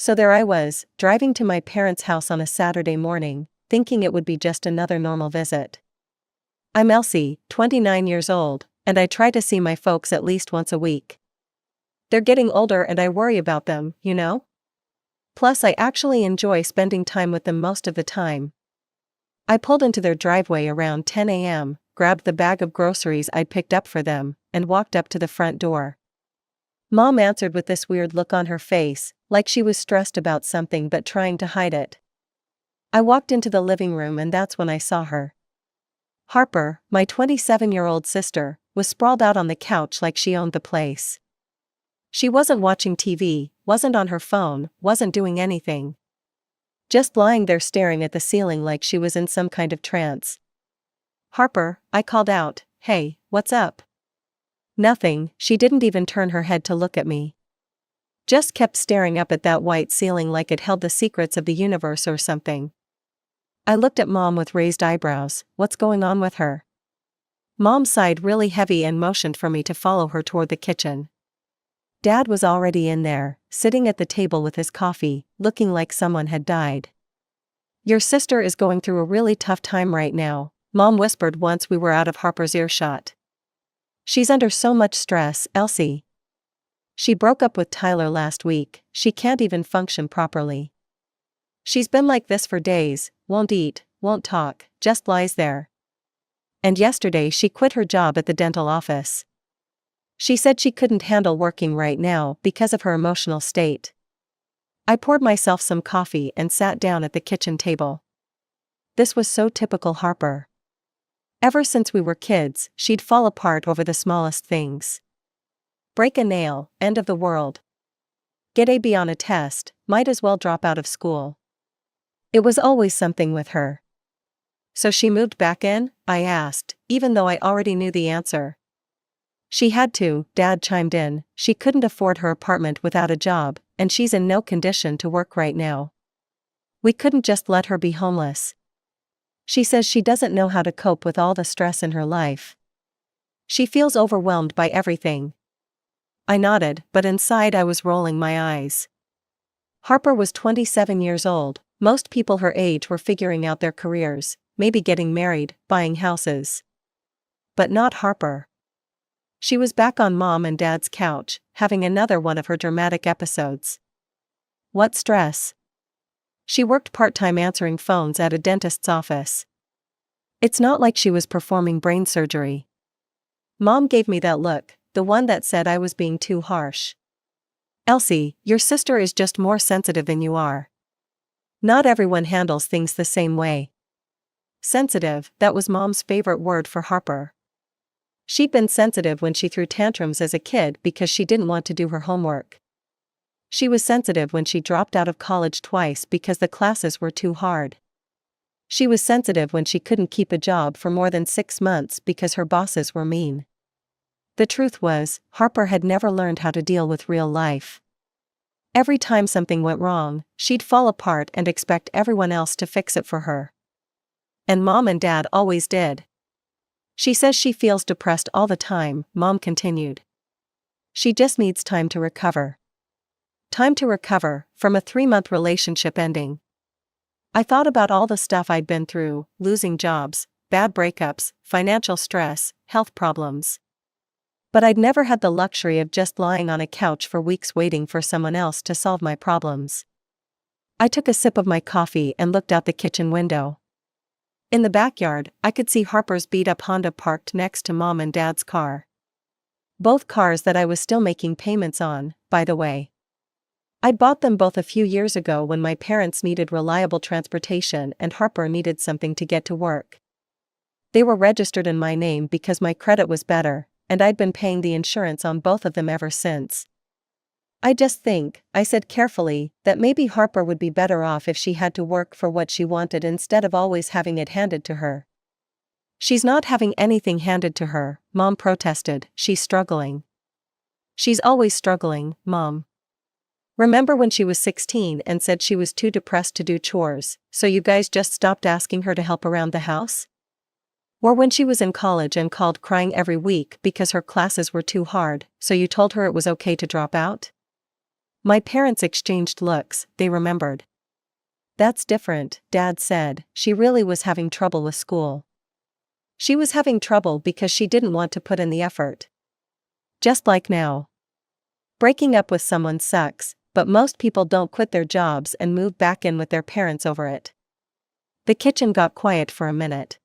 So there I was, driving to my parents' house on a Saturday morning, thinking it would be just another normal visit. I'm Elsie, 29 years old, and I try to see my folks at least once a week. They're getting older and I worry about them, you know? Plus, I actually enjoy spending time with them most of the time. I pulled into their driveway around 10 a.m., grabbed the bag of groceries I'd picked up for them, and walked up to the front door. Mom answered with this weird look on her face, like she was stressed about something but trying to hide it. I walked into the living room and that's when I saw her. Harper, my 27-year-old sister, was sprawled out on the couch like she owned the place. She wasn't watching TV, wasn't on her phone, wasn't doing anything. Just lying there staring at the ceiling like she was in some kind of trance. "Harper," I called out, "hey, what's up?" Nothing, she didn't even turn her head to look at me. Just kept staring up at that white ceiling like it held the secrets of the universe or something. I looked at Mom with raised eyebrows. "What's going on with her?" Mom sighed really heavy and motioned for me to follow her toward the kitchen. Dad was already in there, sitting at the table with his coffee, looking like someone had died. "Your sister is going through a really tough time right now," Mom whispered once we were out of Harper's earshot. "She's under so much stress, Elsie. She broke up with Tyler last week, she can't even function properly. She's been like this for days, won't eat, won't talk, just lies there. And yesterday she quit her job at the dental office. She said she couldn't handle working right now because of her emotional state." I poured myself some coffee and sat down at the kitchen table. This was so typical Harper. Ever since we were kids, she'd fall apart over the smallest things. Break a nail, end of the world. Get a B on a test, might as well drop out of school. It was always something with her. "So she moved back in?" I asked, even though I already knew the answer. "She had to," Dad chimed in. "She couldn't afford her apartment without a job, and she's in no condition to work right now. We couldn't just let her be homeless. She says she doesn't know how to cope with all the stress in her life. She feels overwhelmed by everything." I nodded, but inside I was rolling my eyes. Harper was 27 years old. Most people her age were figuring out their careers, maybe getting married, buying houses. But not Harper. She was back on Mom and Dad's couch, having another one of her dramatic episodes. What stress? She worked part-time answering phones at a dentist's office. It's not like she was performing brain surgery. Mom gave me that look, the one that said I was being too harsh. "Elsie, your sister is just more sensitive than you are. Not everyone handles things the same way." Sensitive, that was Mom's favorite word for Harper. She'd been sensitive when she threw tantrums as a kid because she didn't want to do her homework. She was sensitive when she dropped out of college twice because the classes were too hard. She was sensitive when she couldn't keep a job for more than 6 months because her bosses were mean. The truth was, Harper had never learned how to deal with real life. Every time something went wrong, she'd fall apart and expect everyone else to fix it for her. And Mom and Dad always did. "She says she feels depressed all the time," Mom continued. "She just needs time to recover." Time to recover from a 3-month relationship ending. I thought about all the stuff I'd been through: losing jobs, bad breakups, financial stress, health problems. But I'd never had the luxury of just lying on a couch for weeks waiting for someone else to solve my problems. I took a sip of my coffee and looked out the kitchen window. In the backyard, I could see Harper's beat-up Honda parked next to Mom and Dad's car. Both cars that I was still making payments on, by the way. I'd bought them both a few years ago when my parents needed reliable transportation and Harper needed something to get to work. They were registered in my name because my credit was better, and I'd been paying the insurance on both of them ever since. "I just think," I said carefully, "that maybe Harper would be better off if she had to work for what she wanted instead of always having it handed to her." "She's not having anything handed to her," Mom protested. "She's struggling." "She's always struggling, Mom. Remember when she was 16 and said she was too depressed to do chores, so you guys just stopped asking her to help around the house? Or when she was in college and called crying every week because her classes were too hard, so you told her it was okay to drop out? My parents exchanged looks, they remembered. That's different, Dad said. She really was having trouble with school. She was having trouble because she didn't want to put in the effort. Just like now. Breaking up with someone sucks, but most people don't quit their jobs and move back in with their parents over it. The kitchen got quiet for a minute.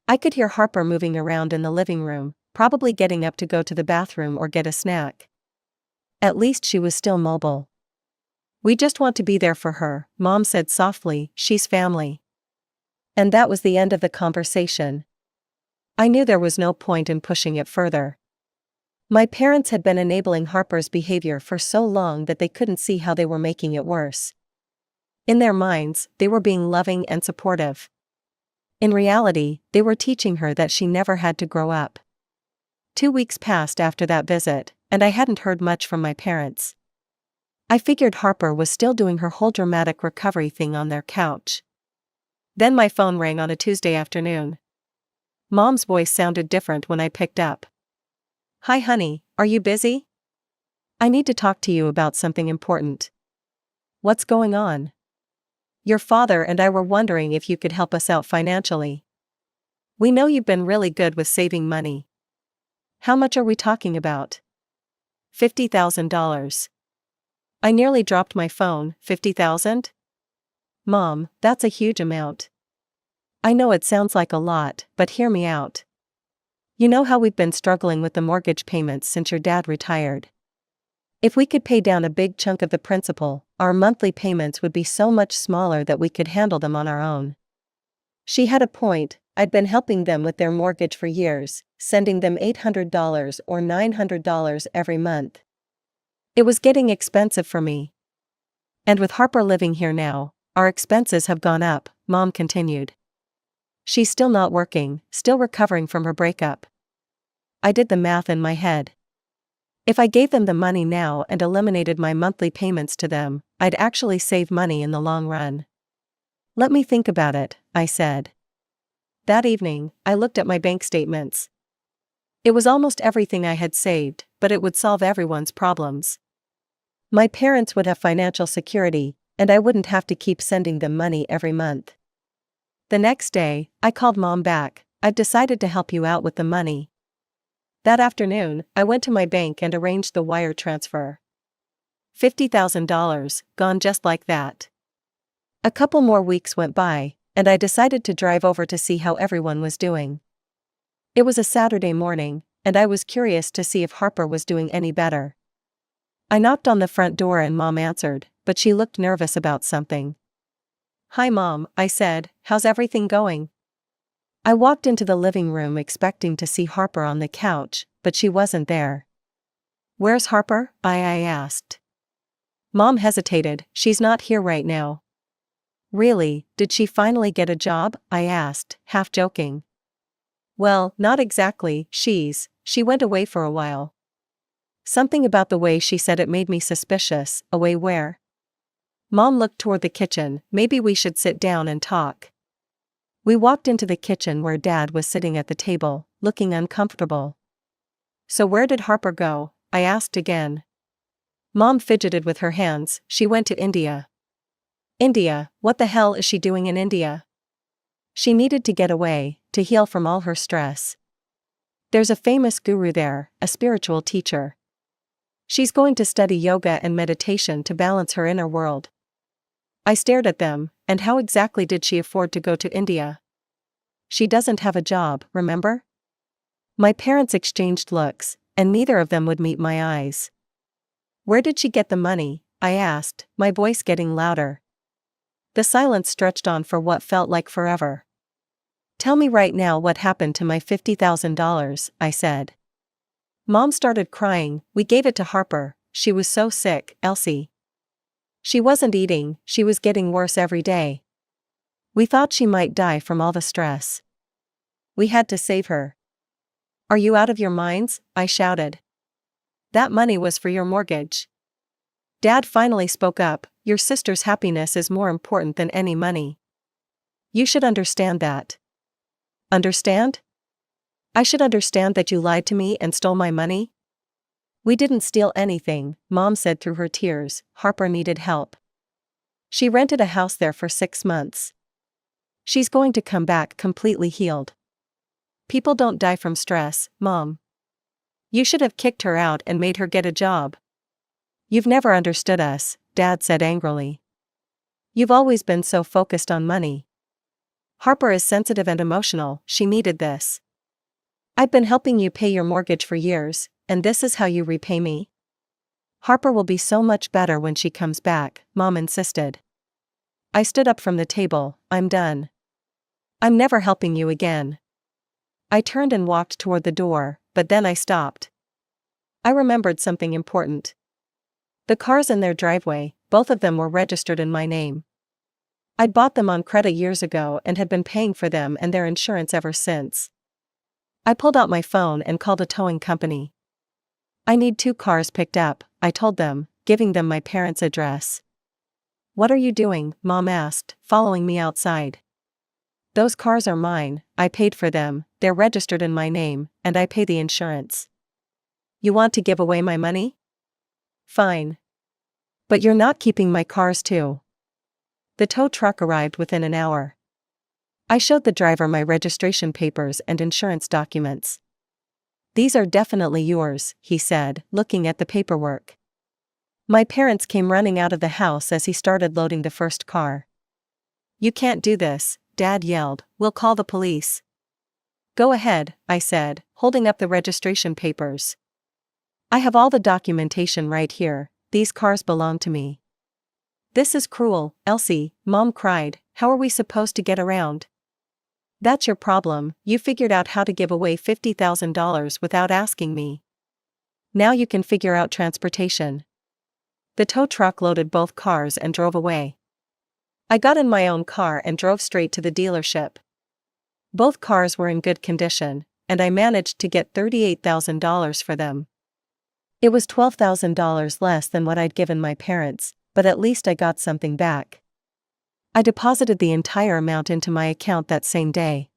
I could hear Harper moving around in the living room, probably getting up to go to the bathroom or get a snack. At least she was still mobile. We just want to be there for her, Mom said softly. She's family. And that was the end of the conversation. I knew there was no point in pushing it further. My parents had been enabling Harper's behavior for so long that they couldn't see how they were making it worse. In their minds, they were being loving and supportive. In reality, they were teaching her that she never had to grow up. 2 weeks passed after that visit, and I hadn't heard much from my parents. I figured Harper was still doing her whole dramatic recovery thing on their couch. Then my phone rang on a Tuesday afternoon. Mom's voice sounded different when I picked up. "Hi honey, are you busy? I need to talk to you about something important." "What's going on?" "Your father and I were wondering if you could help us out financially. We know you've been really good with saving money." "How much are we talking about?" $50,000. I nearly dropped my phone. $50,000? Mom, that's a huge amount. I know it sounds like a lot, but hear me out. You know how we've been struggling with the mortgage payments since your dad retired. If we could pay down a big chunk of the principal, our monthly payments would be so much smaller that we could handle them on our own. She had a point. I'd been helping them with their mortgage for years, sending them $800 or $900 every month. It was getting expensive for me. And with Harper living here now, our expenses have gone up, Mom continued. She's still not working, still recovering from her breakup. I did the math in my head. If I gave them the money now and eliminated my monthly payments to them, I'd actually save money in the long run. Let me think about it, I said. That evening, I looked at my bank statements. It was almost everything I had saved, but it would solve everyone's problems. My parents would have financial security, and I wouldn't have to keep sending them money every month. The next day, I called Mom back. "I've decided to help you out with the money." That afternoon, I went to my bank and arranged the wire transfer. $50,000, gone just like that. A couple more weeks went by, and I decided to drive over to see how everyone was doing. It was a Saturday morning, and I was curious to see if Harper was doing any better. I knocked on the front door and Mom answered, but she looked nervous about something. "Hi Mom," I said, "how's everything going?" I walked into the living room expecting to see Harper on the couch, but she wasn't there. "Where's Harper?" I asked. Mom hesitated. "She's not here right now." "Really, did she finally get a job?" I asked, half joking. "Well, not exactly, she went away for a while." Something about the way she said it made me suspicious. Away where? Mom looked toward the kitchen. "Maybe we should sit down and talk." We walked into the kitchen where Dad was sitting at the table, looking uncomfortable. "So where did Harper go?" I asked again. Mom fidgeted with her hands. "She went to India." "India? What the hell is she doing in India?" "She needed to get away, to heal from all her stress. There's a famous guru there, a spiritual teacher. She's going to study yoga and meditation to balance her inner world." I stared at them. "And how exactly did she afford to go to India?" "She doesn't have a job, remember?" My parents exchanged looks, and neither of them would meet my eyes. "Where did she get the money?" I asked, my voice getting louder. The silence stretched on for what felt like forever. "Tell me right now what happened to my $50,000, I said. Mom started crying. "We gave it to Harper. She was so sick, Elsie. She wasn't eating, she was getting worse every day. We thought she might die from all the stress. We had to save her." "Are you out of your minds?" I shouted. "That money was for your mortgage." Dad finally spoke up. "Your sister's happiness is more important than any money. You should understand that." "Understand? I should understand that you lied to me and stole my money?" We didn't steal anything, Mom said through her tears. Harper needed help. She rented a house there for 6 months. She's going to come back completely healed. People don't die from stress, Mom. You should have kicked her out and made her get a job. You've never understood us, Dad said angrily. You've always been so focused on money. Harper is sensitive and emotional, she needed this. I've been helping you pay your mortgage for years, and this is how you repay me? Harper will be so much better when she comes back, Mom insisted. I stood up from the table. I'm done. I'm never helping you again. I turned and walked toward the door, but then I stopped. I remembered something important. The cars in their driveway, both of them were registered in my name. I'd bought them on credit years ago and had been paying for them and their insurance ever since. I pulled out my phone and called a towing company. I need 2 cars picked up, I told them, giving them my parents' address. What are you doing? Mom asked, following me outside. Those cars are mine, I paid for them, they're registered in my name, and I pay the insurance. You want to give away my money? Fine. But you're not keeping my cars too. The tow truck arrived within an hour. I showed the driver my registration papers and insurance documents. These are definitely yours, he said, looking at the paperwork. My parents came running out of the house as he started loading the first car. You can't do this, Dad yelled, we'll call the police. Go ahead, I said, holding up the registration papers. I have all the documentation right here, these cars belong to me. This is cruel, Elsie, Mom cried, how are we supposed to get around? That's your problem, you figured out how to give away $50,000 without asking me. Now you can figure out transportation. The tow truck loaded both cars and drove away. I got in my own car and drove straight to the dealership. Both cars were in good condition, and I managed to get $38,000 for them. It was $12,000 less than what I'd given my parents, but at least I got something back. I deposited the entire amount into my account that same day.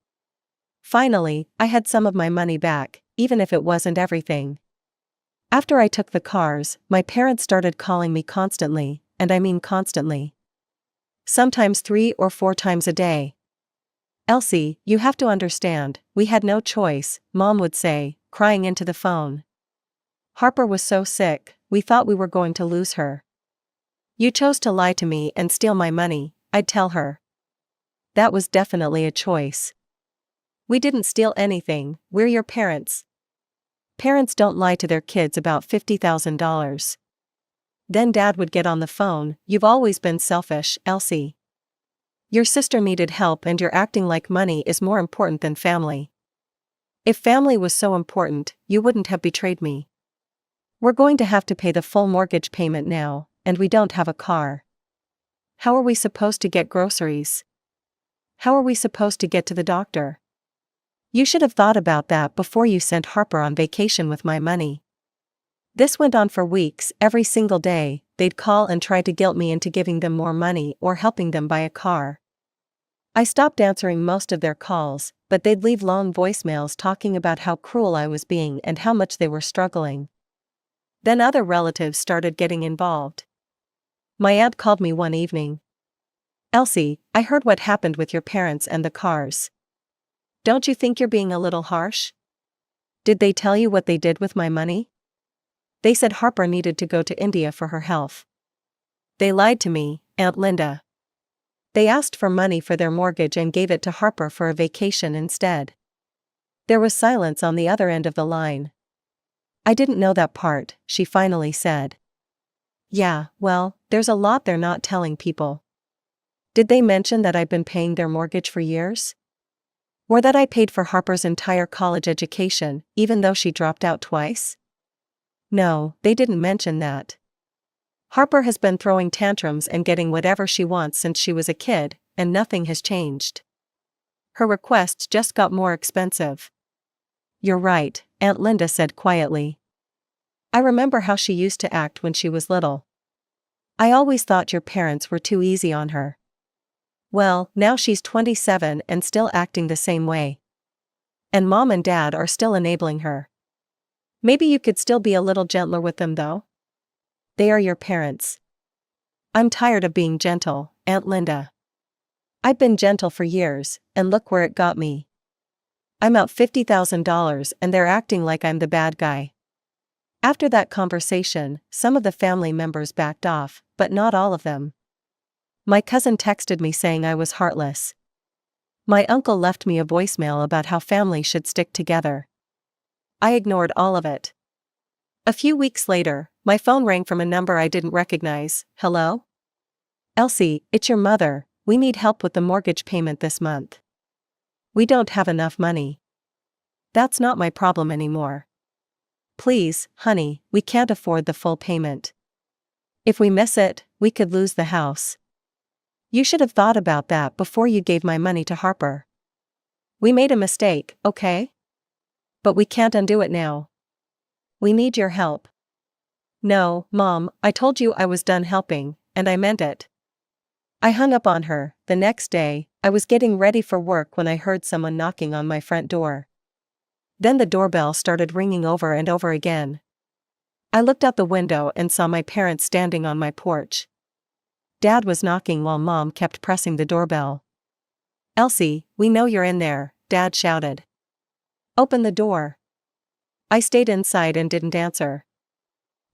Finally, I had some of my money back, even if it wasn't everything. After I took the cars, my parents started calling me constantly, and I mean constantly. Sometimes 3 or 4 times a day. Elsie, you have to understand, we had no choice, Mom would say, crying into the phone. Harper was so sick, we thought we were going to lose her. You chose to lie to me and steal my money, I'd tell her. That was definitely a choice. We didn't steal anything, we're your parents. Parents don't lie to their kids about $50,000. Then Dad would get on the phone, you've always been selfish, Elsie. Your sister needed help and you're acting like money is more important than family. If family was so important, you wouldn't have betrayed me. We're going to have to pay the full mortgage payment now, and we don't have a car. How are we supposed to get groceries? How are we supposed to get to the doctor? You should have thought about that before you sent Harper on vacation with my money. This went on for weeks. Every single day, they'd call and try to guilt me into giving them more money or helping them buy a car. I stopped answering most of their calls, but they'd leave long voicemails talking about how cruel I was being and how much they were struggling. Then other relatives started getting involved. My aunt called me one evening. Elsie, I heard what happened with your parents and the cars. Don't you think you're being a little harsh? Did they tell you what they did with my money? They said Harper needed to go to India for her health. They lied to me, Aunt Linda. They asked for money for their mortgage and gave it to Harper for a vacation instead. There was silence on the other end of the line. I didn't know that part, she finally said. Yeah, well, there's a lot they're not telling people. Did they mention that I've been paying their mortgage for years? Or that I paid for Harper's entire college education, even though she dropped out twice? No, they didn't mention that. Harper has been throwing tantrums and getting whatever she wants since she was a kid, and nothing has changed. Her requests just got more expensive. You're right, Aunt Linda said quietly. I remember how she used to act when she was little. I always thought your parents were too easy on her. Well, now she's 27 and still acting the same way. And Mom and Dad are still enabling her. Maybe you could still be a little gentler with them though. They are your parents. I'm tired of being gentle, Aunt Linda. I've been gentle for years, and look where it got me. I'm out $50,000 and they're acting like I'm the bad guy. After that conversation, some of the family members backed off, but not all of them. My cousin texted me saying I was heartless. My uncle left me a voicemail about how family should stick together. I ignored all of it. A few weeks later, my phone rang from a number I didn't recognize. Hello? Elsie, it's your mother. We need help with the mortgage payment this month. We don't have enough money. That's not my problem anymore. Please, honey, we can't afford the full payment. If we miss it, we could lose the house. You should have thought about that before you gave my money to Harper. We made a mistake, okay? But we can't undo it now. We need your help. No, Mom, I told you I was done helping, and I meant it. I hung up on her. The next day, I was getting ready for work when I heard someone knocking on my front door. Then the doorbell started ringing over and over again. I looked out the window and saw my parents standing on my porch. Dad was knocking while Mom kept pressing the doorbell. Elsie, we know you're in there, Dad shouted. Open the door. I stayed inside and didn't answer.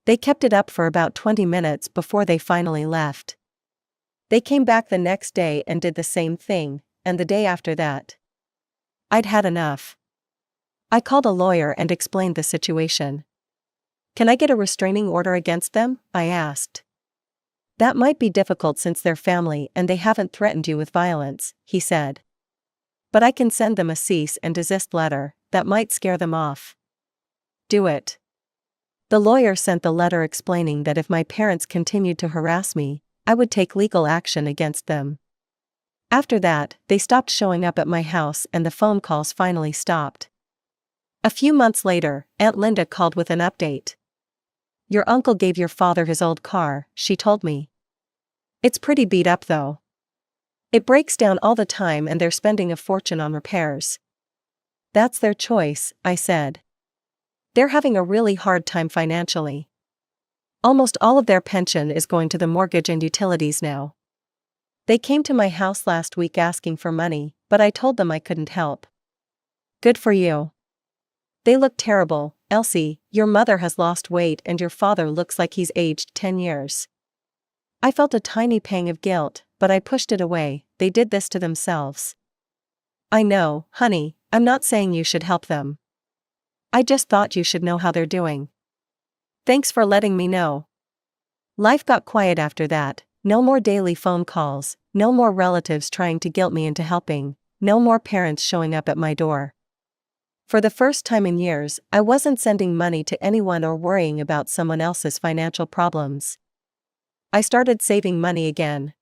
They kept it up for about 20 minutes before they finally left. They came back the next day and did the same thing, and the day after that. I'd had enough. I called a lawyer and explained the situation. Can I get a restraining order against them? I asked. That might be difficult since they're family and they haven't threatened you with violence, he said. But I can send them a cease and desist letter. That might scare them off. Do it. The lawyer sent the letter explaining that if my parents continued to harass me, I would take legal action against them. After that, they stopped showing up at my house and the phone calls finally stopped. A few months later, Aunt Linda called with an update. Your uncle gave your father his old car, she told me. It's pretty beat up though. It breaks down all the time and they're spending a fortune on repairs. That's their choice, I said. They're having a really hard time financially. Almost all of their pension is going to the mortgage and utilities now. They came to my house last week asking for money, but I told them I couldn't help. Good for you. They look terrible. Elsie, your mother has lost weight and your father looks like he's aged 10 years. I felt a tiny pang of guilt, but I pushed it away. They did this to themselves. I know, honey, I'm not saying you should help them. I just thought you should know how they're doing. Thanks for letting me know. Life got quiet after that. No more daily phone calls, no more relatives trying to guilt me into helping, no more parents showing up at my door. For the first time in years, I wasn't sending money to anyone or worrying about someone else's financial problems. I started saving money again.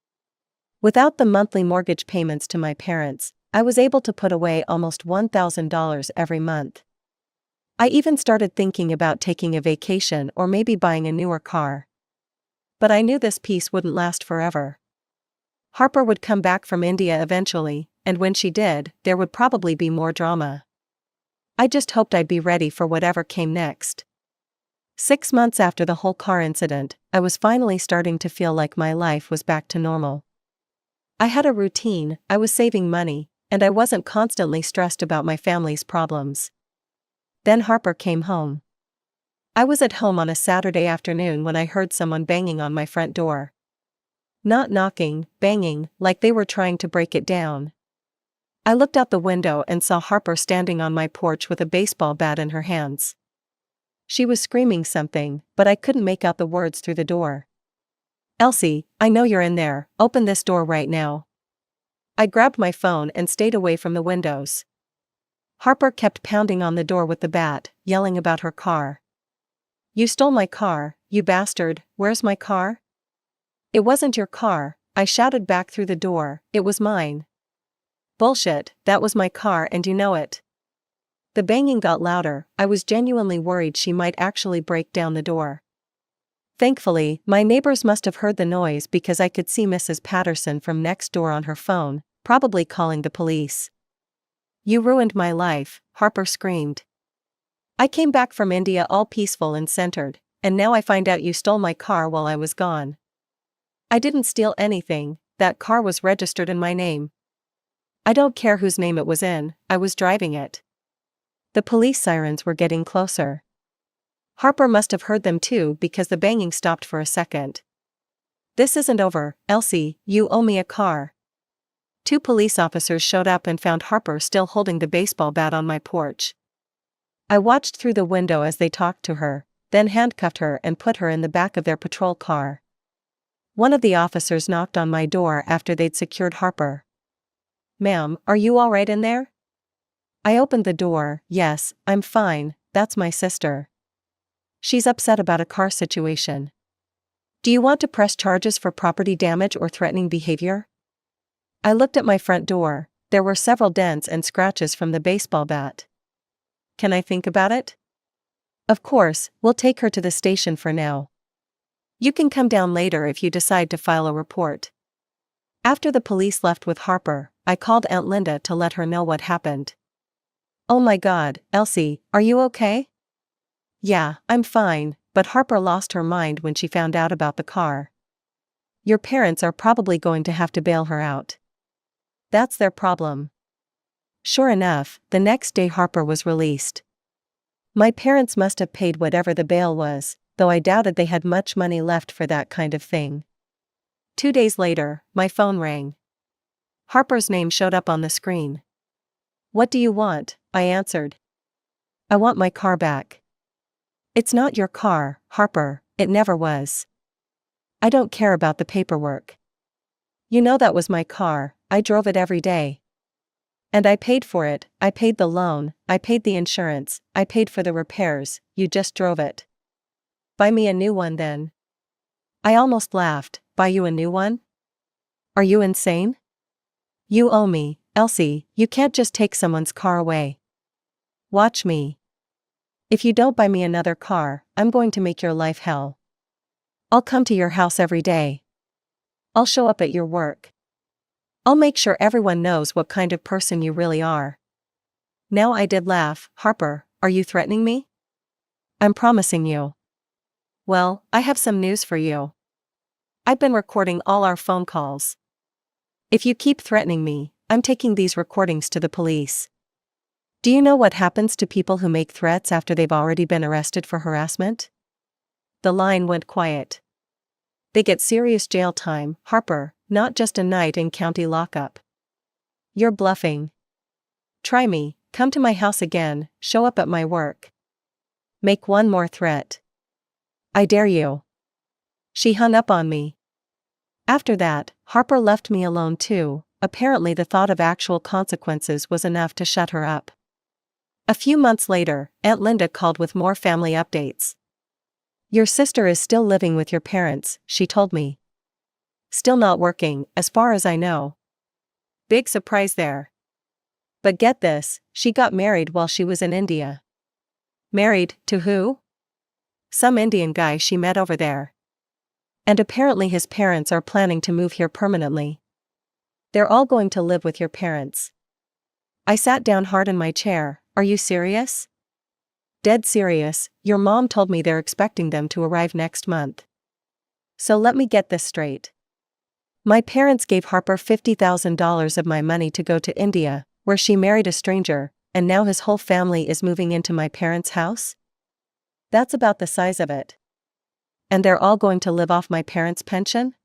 Without the monthly mortgage payments to my parents, I was able to put away almost $1,000 every month. I even started thinking about taking a vacation or maybe buying a newer car. But I knew this peace wouldn't last forever. Harper would come back from India eventually, and when she did, there would probably be more drama. I just hoped I'd be ready for whatever came next. 6 months after the whole car incident, I was finally starting to feel like my life was back to normal. I had a routine, I was saving money, and I wasn't constantly stressed about my family's problems. Then Harper came home. I was at home on a Saturday afternoon when I heard someone banging on my front door. Not knocking, banging, like they were trying to break it down. I looked out the window and saw Harper standing on my porch with a baseball bat in her hands. She was screaming something, but I couldn't make out the words through the door. Elsie, I know you're in there, open this door right now. I grabbed my phone and stayed away from the windows. Harper kept pounding on the door with the bat, yelling about her car. You stole my car, you bastard, where's my car? It wasn't your car, I shouted back through the door, it was mine. Bullshit, that was my car and you know it. The banging got louder, I was genuinely worried she might actually break down the door. Thankfully, my neighbors must have heard the noise because I could see Mrs. Patterson from next door on her phone, probably calling the police. You ruined my life, Harper screamed. I came back from India all peaceful and centered, and now I find out you stole my car while I was gone. I didn't steal anything, that car was registered in my name. I don't care whose name it was in, I was driving it. The police sirens were getting closer. Harper must have heard them too because the banging stopped for a second. This isn't over, Elsie, you owe me a car. 2 police officers showed up and found Harper still holding the baseball bat on my porch. I watched through the window as they talked to her, then handcuffed her and put her in the back of their patrol car. One of the officers knocked on my door after they'd secured Harper. "Ma'am, are you all right in there?" I opened the door. "Yes, I'm fine, that's my sister. She's upset about a car situation." "Do you want to press charges for property damage or threatening behavior?" I looked at my front door. There were several dents and scratches from the baseball bat. "Can I think about it?" "Of course, we'll take her to the station for now. You can come down later if you decide to file a report." After the police left with Harper, I called Aunt Linda to let her know what happened. "Oh my God, Elsie, are you okay?" "Yeah, I'm fine, but Harper lost her mind when she found out about the car. Your parents are probably going to have to bail her out." "That's their problem." Sure enough, the next day Harper was released. My parents must have paid whatever the bail was, though I doubted they had much money left for that kind of thing. 2 days later, my phone rang. Harper's name showed up on the screen. "What do you want?" I answered. "I want my car back." "It's not your car, Harper, it never was. I don't care about the paperwork. You know that was my car, I drove it every day. And I paid for it, I paid the loan, I paid the insurance, I paid for the repairs, you just drove it. Buy me a new one then." I almost laughed. "Buy you a new one? Are you insane? You owe me, Elsie, you can't just take someone's car away. Watch me. If you don't buy me another car, I'm going to make your life hell. I'll come to your house every day. I'll show up at your work. I'll make sure everyone knows what kind of person you really are." Now I did laugh. "Harper, are you threatening me?" "I'm promising you." "Well, I have some news for you. I've been recording all our phone calls. If you keep threatening me, I'm taking these recordings to the police. Do you know what happens to people who make threats after they've already been arrested for harassment?" The line went quiet. "They get serious jail time, Harper, not just a night in county lockup." "You're bluffing. Try me, come to my house again, show up at my work. Make one more threat. I dare you." She hung up on me. After that, Harper left me alone too. Apparently the thought of actual consequences was enough to shut her up. A few months later, Aunt Linda called with more family updates. "Your sister is still living with your parents," she told me. "Still not working, as far as I know. Big surprise there. But get this, she got married while she was in India." "Married to who?" "Some Indian guy she met over there. And apparently his parents are planning to move here permanently. They're all going to live with your parents." I sat down hard in my chair. "Are you serious?" "Dead serious, your mom told me they're expecting them to arrive next month. So let me get this straight. My parents gave Harper $50,000 of my money to go to India, where she married a stranger, and now his whole family is moving into my parents' house? That's about the size of it. And they're all going to live off my parents' pension?"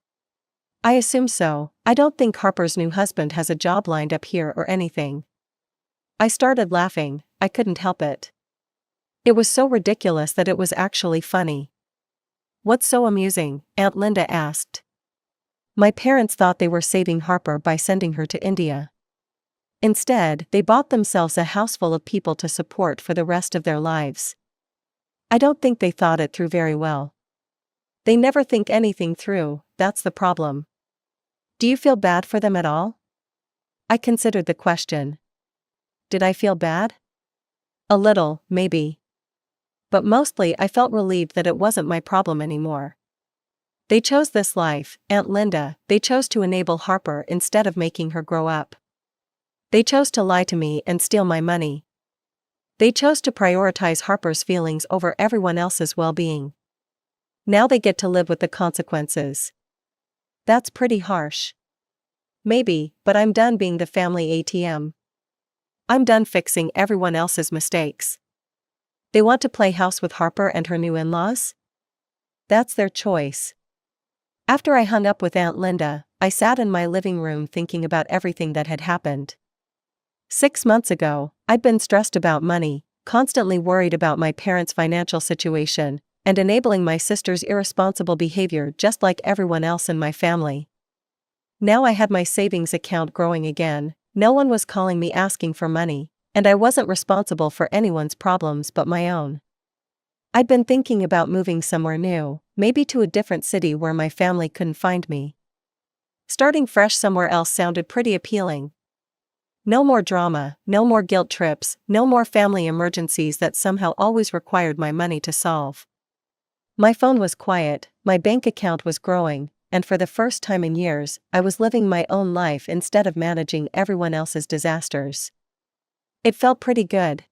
"I assume so. I don't think Harper's new husband has a job lined up here or anything." I started laughing. I couldn't help it. It was so ridiculous that it was actually funny. "What's so amusing?" Aunt Linda asked. "My parents thought they were saving Harper by sending her to India. Instead, they bought themselves a house full of people to support for the rest of their lives. I don't think they thought it through very well. They never think anything through, that's the problem." "Do you feel bad for them at all?" I considered the question. Did I feel bad? A little, maybe. But mostly I felt relieved that it wasn't my problem anymore. They chose this life, Aunt Linda, they chose to enable Harper instead of making her grow up. They chose to lie to me and steal my money. They chose to prioritize Harper's feelings over everyone else's well-being. Now they get to live with the consequences. That's pretty harsh. Maybe, but I'm done being the family ATM. I'm done fixing everyone else's mistakes. They want to play house with Harper and her new in-laws? That's their choice. After I hung up with Aunt Linda, I sat in my living room thinking about everything that had happened. 6 months ago, I'd been stressed about money, constantly worried about my parents' financial situation, and enabling my sister's irresponsible behavior just like everyone else in my family. Now I had my savings account growing again, no one was calling me asking for money, and I wasn't responsible for anyone's problems but my own. I'd been thinking about moving somewhere new, maybe to a different city where my family couldn't find me. Starting fresh somewhere else sounded pretty appealing. No more drama, no more guilt trips, no more family emergencies that somehow always required my money to solve. My phone was quiet, my bank account was growing, and for the first time in years, I was living my own life instead of managing everyone else's disasters. It felt pretty good.